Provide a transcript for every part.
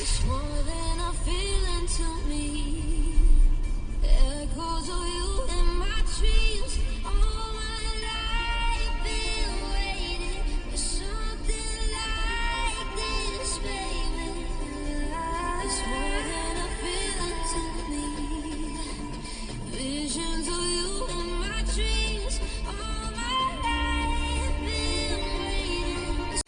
It's more than a feeling to me. Echoes of you in my dreams. All my life been waiting for something like this, baby. It's more than a feeling to me. Visions of you in my dreams. All my life been waiting.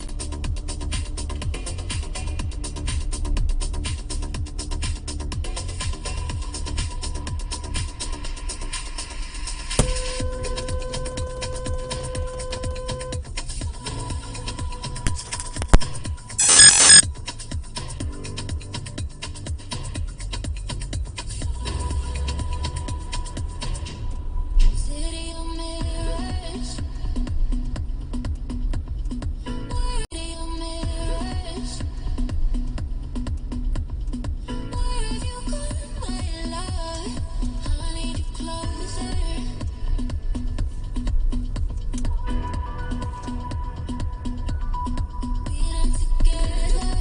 City of mirrors. City of mirrors. Where have you gone, my love? I need you closer. Being together.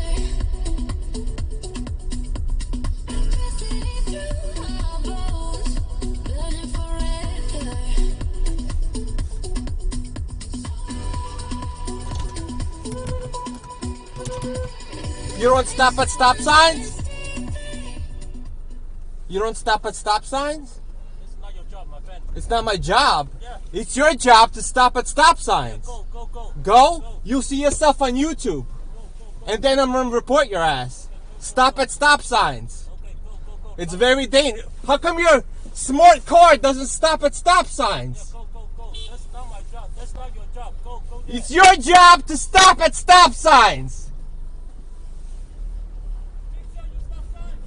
Electricity through my bones. Burning forever. You don't stop at stop signs? You don't stop at stop signs? It's not your job, my friend. It's not my job. Yeah. It's your job to stop at stop signs. Go. Go? You see yourself on YouTube. And then I'm gonna report your ass. Stop at stop signs. Okay, go. It's very dangerous. How come your smart car doesn't stop at stop signs? Go. That's not my job. That's not your job. Go there. It's your job to stop at stop signs. Make sure you stop sign.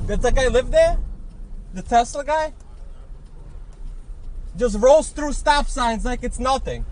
Does that guy live there? The Tesla guy? Just rolls through stop signs like it's nothing.